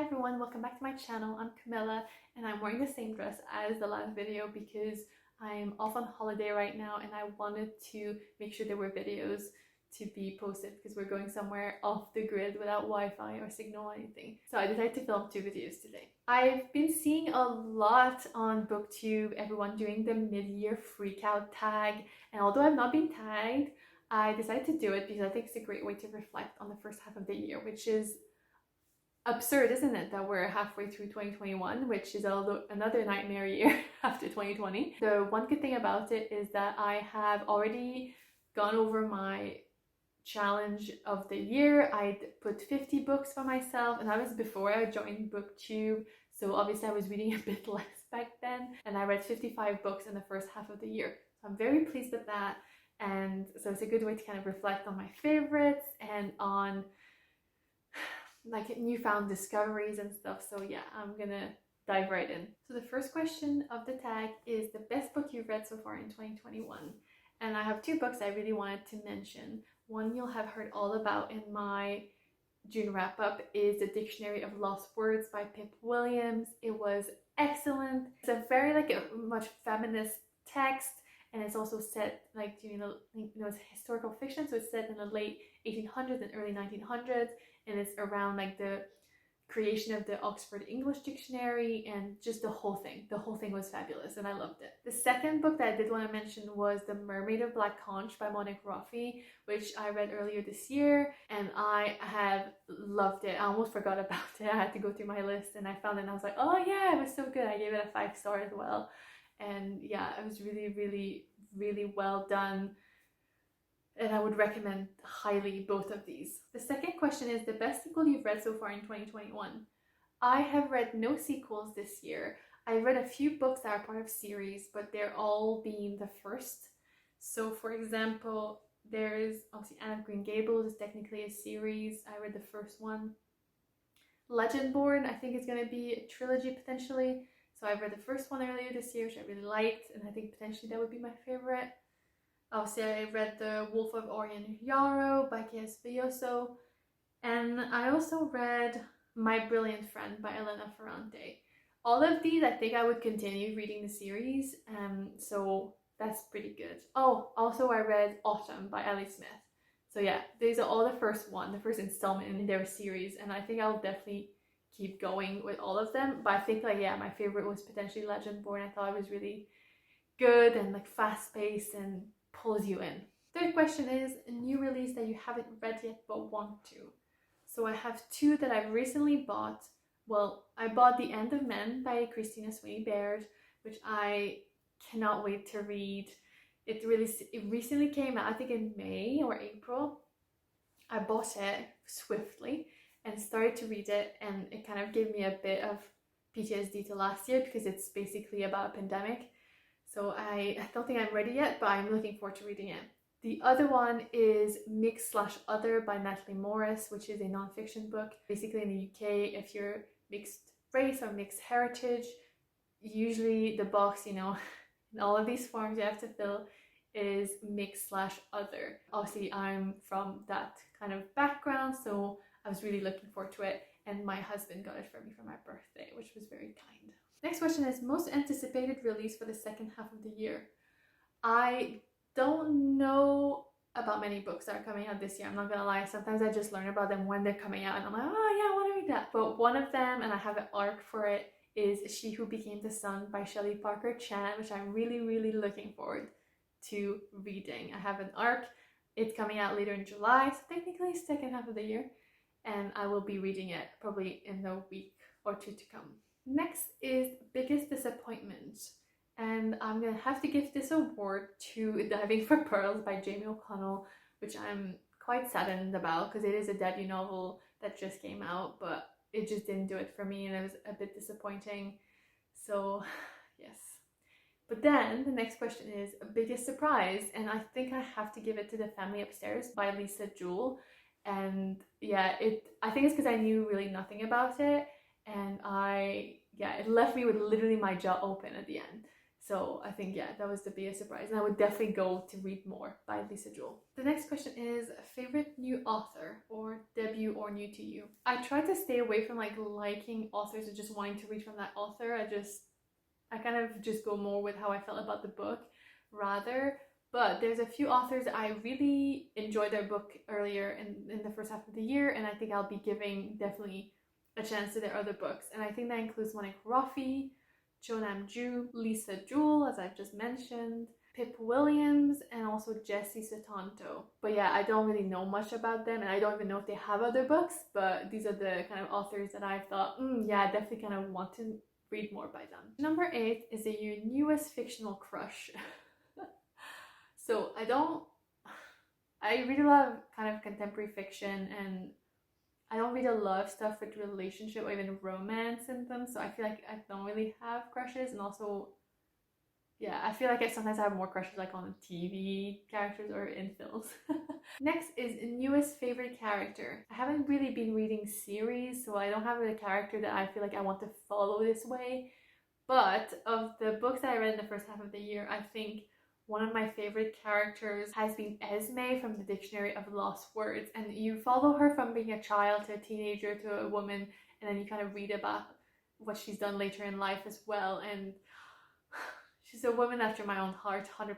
everyone, welcome back to my channel. I'm Camilla and I'm wearing the same dress as the last video because I'm off on holiday right now and I wanted to make sure there were videos to be posted because we're going somewhere off the grid without Wi-Fi or signal or anything. So I decided to film 2 videos today. I've been seeing a lot on BookTube, everyone doing the mid-year freakout tag, and although I've not been tagged, I decided to do it because I think it's a great way to reflect on the first half of the year, which is absurd, isn't it, that we're halfway through 2021, which is another nightmare year after 2020. The one good thing about it is that I have already gone over my challenge of the year. I put 50 books for myself, and that was before I joined BookTube, so obviously I was reading a bit less back then, and I read 55 books in the first half of the year. So I'm very pleased with that, and so it's a good way to kind of reflect on my favorites and on like newfound discoveries and stuff. So yeah, I'm gonna dive right in. So the first question of the tag is the best book you've read so far in 2021, and I have 2 books I really wanted to mention. One you'll have heard all about in my June wrap-up is The Dictionary of Lost Words by Pip Williams. It was excellent. It's a very much feminist text, and it's also set like during the, it's historical fiction, so it's set in the late 1800s and early 1900s, and it's around like the creation of the Oxford English Dictionary, and just the whole thing was fabulous and I loved it. The second book that I did want to mention was The Mermaid of Black Conch by Monique Roffey, which I read earlier this year, and I have loved it. I almost forgot about it. I had to go through my list and I found it and I was like, oh yeah, it was so good. I gave it a 5-star as well, and yeah, it was really well done, and I would recommend highly both of these. The second question is the best sequel you've read so far in 2021. I have read no sequels this year. I read a few books that are part of series, but they're all being the first. So for example, there's obviously Anne of Green Gables is technically a series. I read the first one. Legendborn, I think is going to be a trilogy potentially. So I read the first one earlier this year, which I really liked, and I think potentially that would be my favorite. Obviously, I read The Wolf of Orient Yarrow by K.S. Villoso, and I also read My Brilliant Friend by Elena Ferrante. All of these, I think I would continue reading the series, so that's pretty good. Oh, also I read Autumn by Ellie Smith. So yeah, these are all the first installment in their series, and I think I'll definitely keep going with all of them. But I think my favorite was potentially Legendborn. I thought it was really good and like fast-paced and pulls you in. Third question is a new release that you haven't read yet but want to. So I have 2 that I've recently bought. Well, I bought The End of Men by Christina Sweeney Baird, which I cannot wait to read. It recently came out, I think in May or April. I bought it swiftly and started to read it, and it kind of gave me a bit of PTSD to last year because it's basically about a pandemic. So I don't think I'm ready yet, but I'm looking forward to reading it. The other one is Mixed/Other by Natalie Morris, which is a non-fiction book. Basically in the UK, if you're mixed race or mixed heritage, usually the box, in all of these forms you have to fill is Mixed/Other. Obviously I'm from that kind of background, so I was really looking forward to it, and my husband got it for me for my birthday, which was very kind. Next question is most anticipated release for the second half of the year. I don't know about many books that are coming out this year. I'm not gonna lie, sometimes I just learn about them when they're coming out and I'm like, oh yeah, I want to read that. But one of them, and I have an arc for it, is She Who Became the Sun by Shelley Parker Chan, which I'm really looking forward to reading. I have an arc. It's coming out later in July, so technically second half of the year, and I will be reading it probably in the week or 2 to come. Next is Biggest Disappointment, and I'm gonna have to give this award to Diving for Pearls by Jamie O'Connell, which I'm quite saddened about because it is a debut novel that just came out, but it just didn't do it for me and it was a bit disappointing. So yes. But then the next question is Biggest Surprise, and I think I have to give it to The Family Upstairs by Lisa Jewell. And yeah, I think it's because I knew really nothing about it, and it left me with literally my jaw open at the end. So I think, yeah, that was the biggest surprise. And I would definitely go to read more by Lisa Jewell. The next question is favorite new author or debut or new to you. I try to stay away from like liking authors and just wanting to read from that author. I kind of just go more with how I felt about the book rather. But there's a few authors that I really enjoyed their book earlier in the first half of the year, and I think I'll be giving definitely a chance to their other books. And I think that includes Monique Roffey, Jo Nam-ju, Lisa Jewell, as I've just mentioned, Pip Williams, and also Jessie Sutanto. But yeah, I don't really know much about them, and I don't even know if they have other books, but these are the kind of authors that I thought, yeah, I definitely kind of want to read more by them. Number 8 is your newest fictional crush. So I read a lot of kind of contemporary fiction, and I don't read a lot of stuff with relationship or even romance in them, so I feel like I don't really have crushes. And also, yeah, I feel like sometimes I have more crushes like on TV characters or in films. Next is newest favorite character. I haven't really been reading series, so I don't have a character that I feel like I want to follow this way. But of the books that I read in the first half of the year, I think one of my favorite characters has been Esme from the Dictionary of Lost Words. And you follow her from being a child to a teenager to a woman, and then you kind of read about what she's done later in life as well. And she's a woman after my own heart, 100%.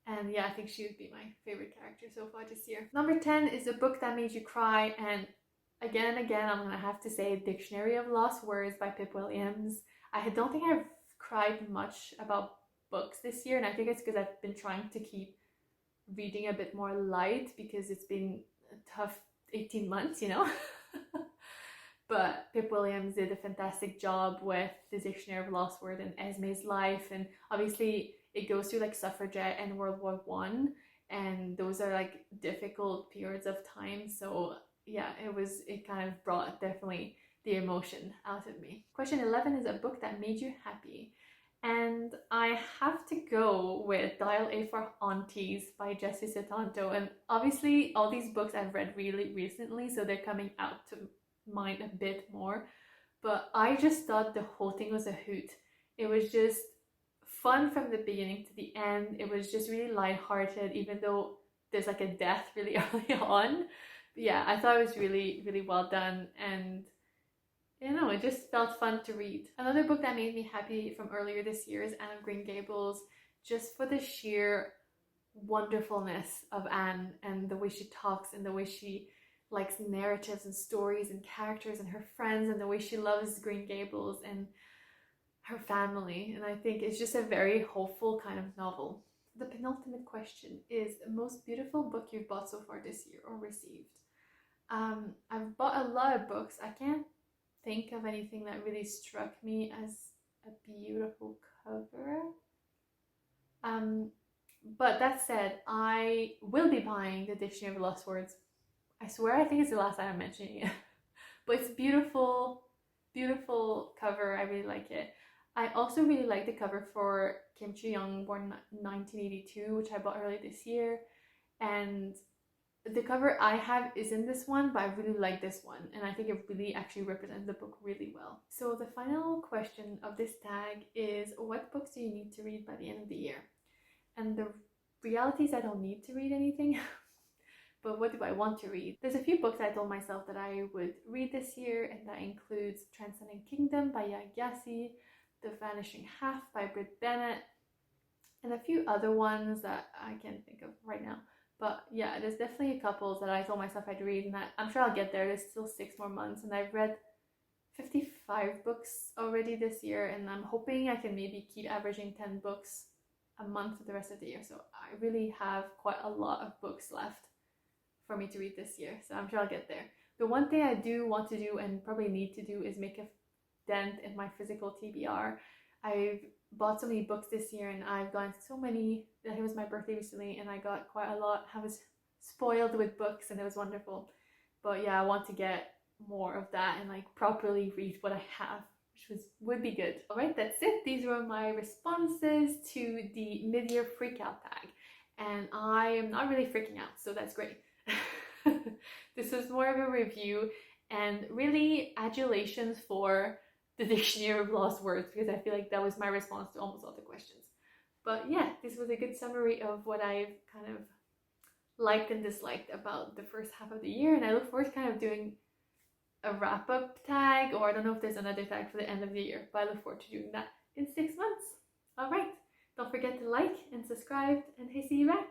And yeah, I think she would be my favorite character so far this year. Number 10 is a book that made you cry. And again, I'm going to have to say Dictionary of Lost Words by Pip Williams. I don't think I've cried much about books this year, and I think it's because I've been trying to keep reading a bit more light because it's been a tough 18 months, you know. But Pip Williams did a fantastic job with the Dictionary of Lost Words and Esme's life, and obviously it goes through like suffragette and World War One, and those are like difficult periods of time. So yeah, it kind of brought definitely the emotion out of me. Question 11 is a book that made you happy. And I have to go with Dial A for Aunties by Jessie Sutanto. And obviously all these books I've read really recently, so they're coming out to mind a bit more. But I just thought the whole thing was a hoot. It was just fun from the beginning to the end. It was just really lighthearted, even though there's like a death really early on. But yeah, I thought it was really, really well done. And you know, it just felt fun to read. Another book that made me happy from earlier this year is Anne of Green Gables, just for the sheer wonderfulness of Anne and the way she talks and the way she likes narratives and stories and characters and her friends and the way she loves Green Gables and her family. And I think it's just a very hopeful kind of novel. The penultimate question is the most beautiful book you've bought so far this year or received. I've bought a lot of books. I can't think of anything that really struck me as a beautiful cover. But that said, I will be buying the Dictionary of Lost Words. I swear I think it's the last time I'm mentioning it. But it's beautiful, beautiful cover. I really like it. I also really like the cover for Kim Chi-young, born 1982, which I bought earlier this year. And the cover I have isn't this one, but I really like this one, and I think it really actually represents the book really well. So the final question of this tag is, what books do you need to read by the end of the year? And the reality is I don't need to read anything, but what do I want to read? There's a few books I told myself that I would read this year, and that includes Transcendent Kingdom by Yaa Gyasi, The Vanishing Half by Britt Bennett, and a few other ones that I can't think of right now. But yeah, there's definitely a couple that I told myself I'd read, and I'm sure I'll get there. There's still 6 more months, and I've read 55 books already this year, and I'm hoping I can maybe keep averaging 10 books a month for the rest of the year. So I really have quite a lot of books left for me to read this year, so I'm sure I'll get there. The one thing I do want to do and probably need to do is make a dent in my physical TBR. I've bought so many books this year, and I've gotten so many. It was my birthday recently, and I got quite a lot. I was spoiled with books, and it was wonderful. But yeah, I want to get more of that and like properly read what I have, which would be good. All right, that's it. These were my responses to the mid-year freakout tag, and I am not really freaking out, so that's great. This is more of a review, and really adulations for the dictionary of lost words, because I feel like that was my response to almost all the questions. But yeah, this was a good summary of what I've kind of liked and disliked about the first half of the year, and I look forward to kind of doing a wrap-up tag, or I don't know if there's another tag for the end of the year, but I look forward to doing that in 6 months. All right, don't forget to like and subscribe, and hey, see you back.